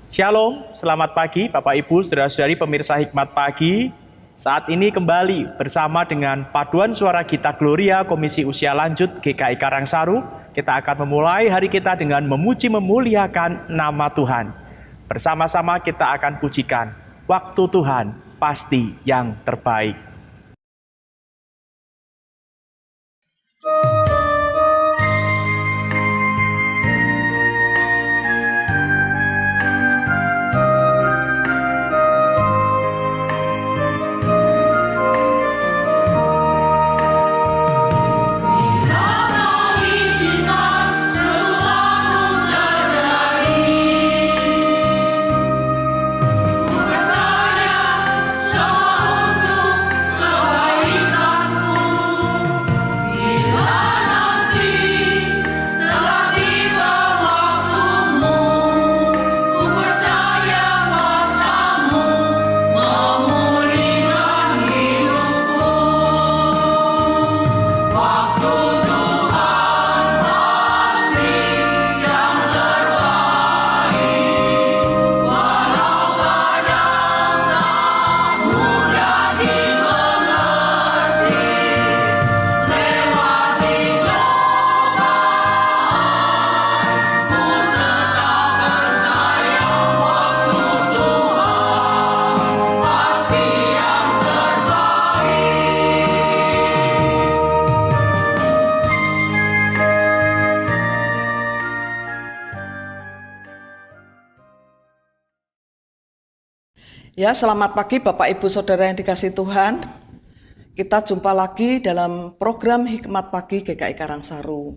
Shalom, selamat pagi Bapak Ibu, saudara-saudari pemirsa Hikmat Pagi. Saat ini kembali bersama dengan paduan suara kita Gloria Komisi Usia Lanjut GKI Karangsaru. Kita akan memulai hari kita dengan memuji memuliakan nama Tuhan. Bersama-sama kita akan pujikan waktu Tuhan pasti yang terbaik. Ya, selamat pagi Bapak Ibu Saudara yang dikasihi Tuhan. Kita jumpa lagi dalam program Hikmat Pagi GKI Karangsaru.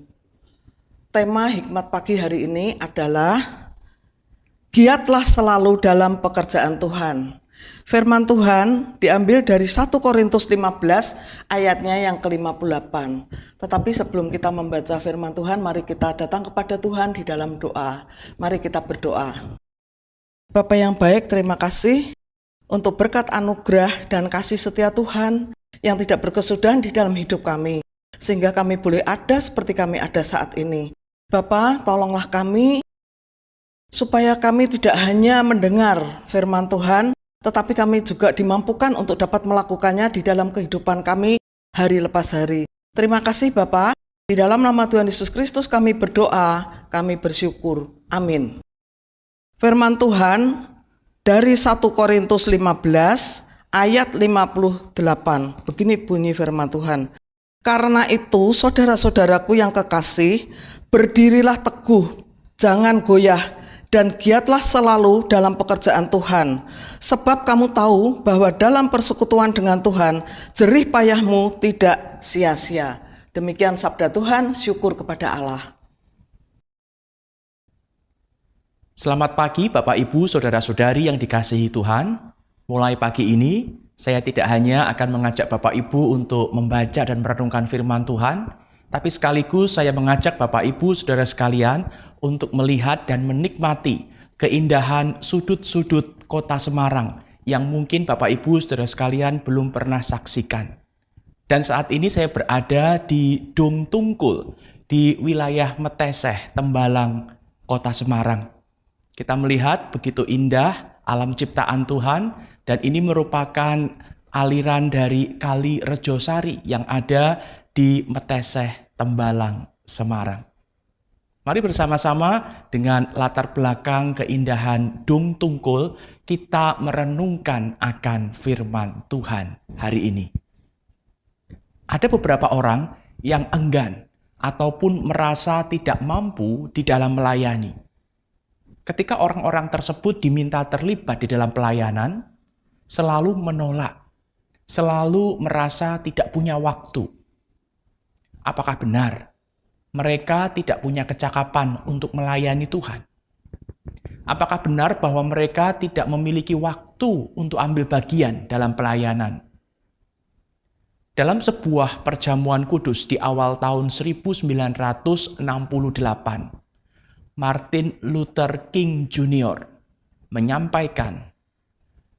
Tema Hikmat Pagi hari ini adalah giatlah selalu dalam pekerjaan Tuhan. Firman Tuhan diambil dari 1 Korintus 15 ayatnya yang ke-58. Tetapi sebelum kita membaca firman Tuhan, mari kita datang kepada Tuhan di dalam doa. Mari kita berdoa. Bapa yang baik, terima kasih untuk berkat anugerah dan kasih setia Tuhan yang tidak berkesudahan di dalam hidup kami, sehingga kami boleh ada seperti kami ada saat ini. Bapa, tolonglah kami supaya kami tidak hanya mendengar firman Tuhan, tetapi kami juga dimampukan untuk dapat melakukannya di dalam kehidupan kami hari lepas hari. Terima kasih Bapa, di dalam nama Tuhan Yesus Kristus kami berdoa, kami bersyukur. Amin. Firman Tuhan dari 1 Korintus 15 ayat 58. Begini bunyi firman Tuhan. Karena itu saudara-saudaraku yang kekasih, berdirilah teguh, jangan goyah, dan giatlah selalu dalam pekerjaan Tuhan. Sebab kamu tahu bahwa dalam persekutuan dengan Tuhan, jerih payahmu tidak sia-sia. Demikian sabda Tuhan, syukur kepada Allah. Selamat pagi Bapak Ibu, Saudara-saudari yang dikasihi Tuhan. Mulai pagi ini, saya tidak hanya akan mengajak Bapak Ibu untuk membaca dan merenungkan firman Tuhan, tapi sekaligus saya mengajak Bapak Ibu, Saudara sekalian, untuk melihat dan menikmati keindahan sudut-sudut kota Semarang yang mungkin Bapak Ibu, Saudara sekalian belum pernah saksikan. Dan saat ini saya berada di Dong Tungkul, di wilayah Meteseh, Tembalang, kota Semarang. Kita melihat begitu indah alam ciptaan Tuhan, dan ini merupakan aliran dari Kali Rejosari yang ada di Meteseh, Tembalang, Semarang. Mari bersama-sama dengan latar belakang keindahan Dong Tungkul, kita merenungkan akan firman Tuhan hari ini. Ada beberapa orang yang enggan ataupun merasa tidak mampu di dalam melayani. Ketika orang-orang tersebut diminta terlibat di dalam pelayanan, selalu menolak, selalu merasa tidak punya waktu. Apakah benar mereka tidak punya kecakapan untuk melayani Tuhan? Apakah benar bahwa mereka tidak memiliki waktu untuk ambil bagian dalam pelayanan? Dalam sebuah perjamuan kudus di awal tahun 1968, Martin Luther King Jr. menyampaikan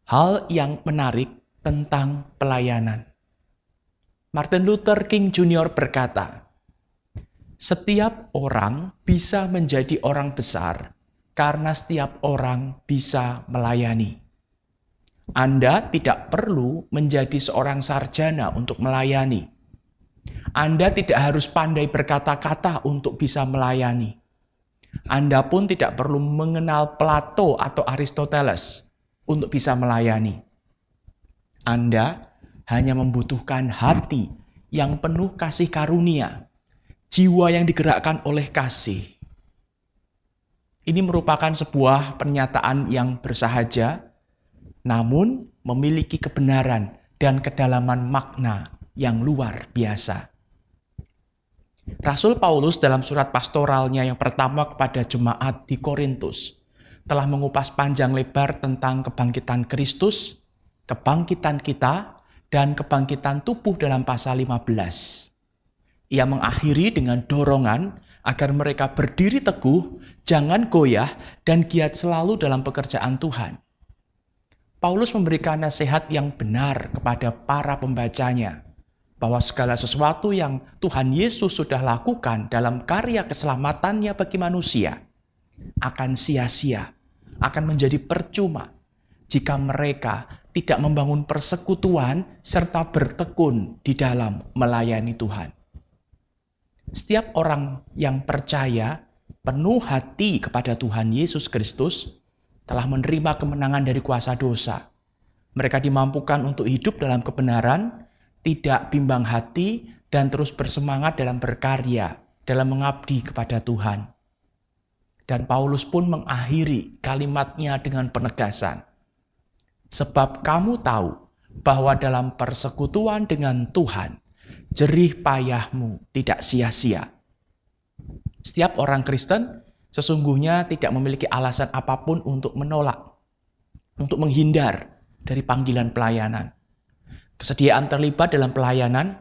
hal yang menarik tentang pelayanan. Martin Luther King Jr. berkata, "Setiap orang bisa menjadi orang besar karena setiap orang bisa melayani. Anda tidak perlu menjadi seorang sarjana untuk melayani. Anda tidak harus pandai berkata-kata untuk bisa melayani. Anda pun tidak perlu mengenal Plato atau Aristoteles untuk bisa melayani. Anda hanya membutuhkan hati yang penuh kasih karunia, jiwa yang digerakkan oleh kasih. Ini merupakan sebuah pernyataan yang bersahaja, namun memiliki kebenaran dan kedalaman makna yang luar biasa. Rasul Paulus dalam surat pastoralnya yang pertama kepada jemaat di Korintus telah mengupas panjang lebar tentang kebangkitan Kristus, kebangkitan kita, dan kebangkitan tubuh dalam pasal 15. Ia mengakhiri dengan dorongan agar mereka berdiri teguh, jangan goyah, dan giat selalu dalam pekerjaan Tuhan. Paulus memberikan nasihat yang benar kepada para pembacanya, bahwa segala sesuatu yang Tuhan Yesus sudah lakukan dalam karya keselamatannya bagi manusia akan sia-sia, akan menjadi percuma jika mereka tidak membangun persekutuan serta bertekun di dalam melayani Tuhan. Setiap orang yang percaya penuh hati kepada Tuhan Yesus Kristus telah menerima kemenangan dari kuasa dosa. Mereka dimampukan untuk hidup dalam kebenaran, tidak bimbang hati, dan terus bersemangat dalam berkarya, dalam mengabdi kepada Tuhan. Dan Paulus pun mengakhiri kalimatnya dengan penegasan. Sebab kamu tahu bahwa dalam persekutuan dengan Tuhan, jerih payahmu tidak sia-sia. Setiap orang Kristen sesungguhnya tidak memiliki alasan apapun untuk menolak, untuk menghindar dari panggilan pelayanan. Kesediaan terlibat dalam pelayanan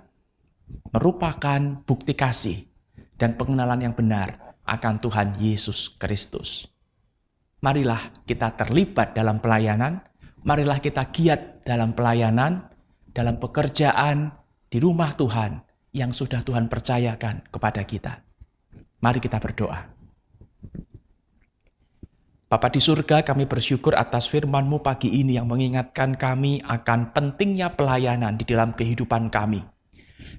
merupakan bukti kasih dan pengenalan yang benar akan Tuhan Yesus Kristus. Marilah kita terlibat dalam pelayanan, marilah kita giat dalam pelayanan, dalam pekerjaan di rumah Tuhan yang sudah Tuhan percayakan kepada kita. Mari kita berdoa. Bapa di surga, kami bersyukur atas firman-Mu pagi ini yang mengingatkan kami akan pentingnya pelayanan di dalam kehidupan kami.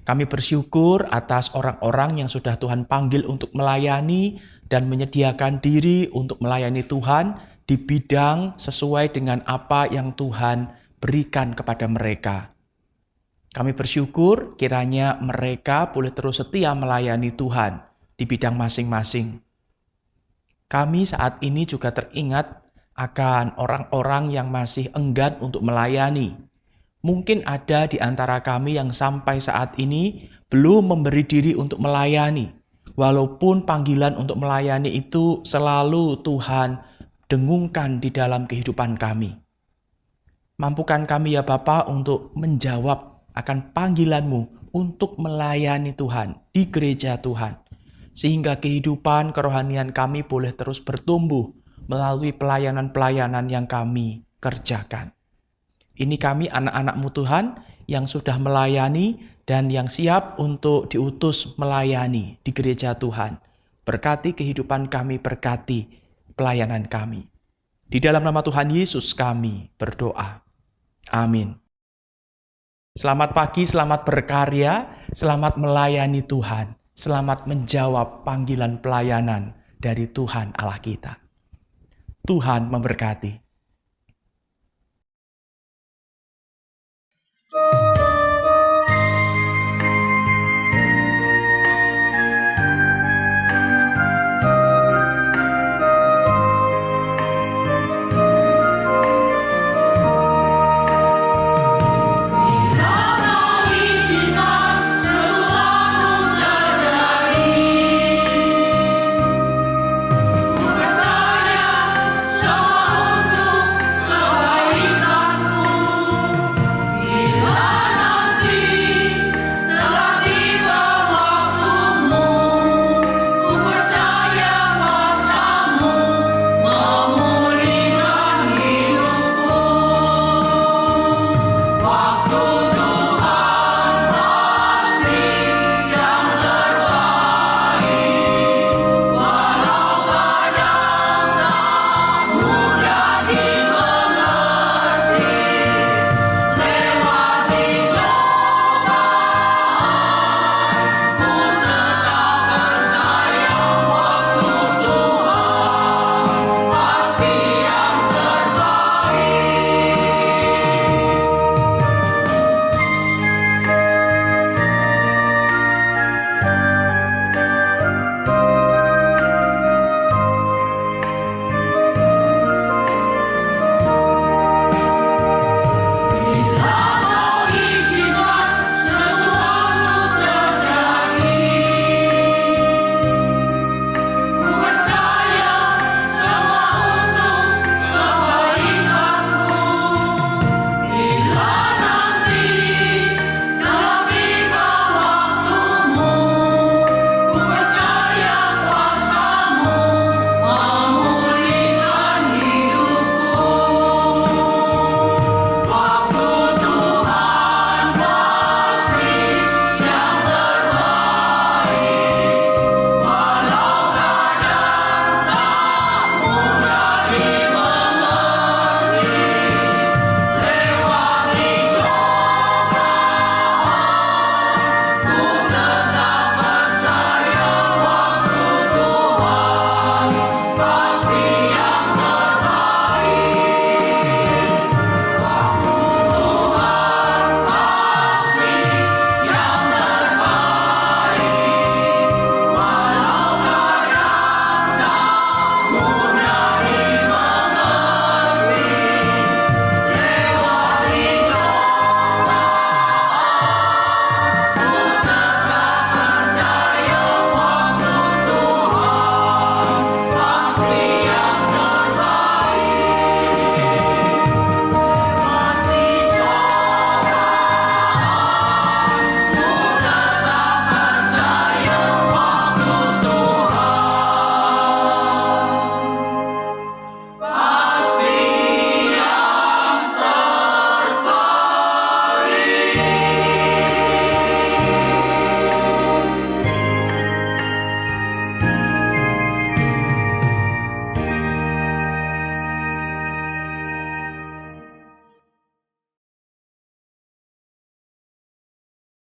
Kami bersyukur atas orang-orang yang sudah Tuhan panggil untuk melayani dan menyediakan diri untuk melayani Tuhan di bidang sesuai dengan apa yang Tuhan berikan kepada mereka. Kami bersyukur kiranya mereka boleh terus setia melayani Tuhan di bidang masing-masing. Kami saat ini juga teringat akan orang-orang yang masih enggan untuk melayani. Mungkin ada di antara kami yang sampai saat ini belum memberi diri untuk melayani. Walaupun panggilan untuk melayani itu selalu Tuhan dengungkan di dalam kehidupan kami. Mampukan kami ya Bapa untuk menjawab akan panggilan-Mu untuk melayani Tuhan di gereja Tuhan. Sehingga kehidupan kerohanian kami boleh terus bertumbuh melalui pelayanan-pelayanan yang kami kerjakan. Ini kami anak-anak-Mu Tuhan yang sudah melayani dan yang siap untuk diutus melayani di gereja Tuhan. Berkati kehidupan kami, berkati pelayanan kami. Di dalam nama Tuhan Yesus kami berdoa. Amin. Selamat pagi, selamat berkarya, selamat melayani Tuhan. Selamat menjawab panggilan pelayanan dari Tuhan Allah kita. Tuhan memberkati.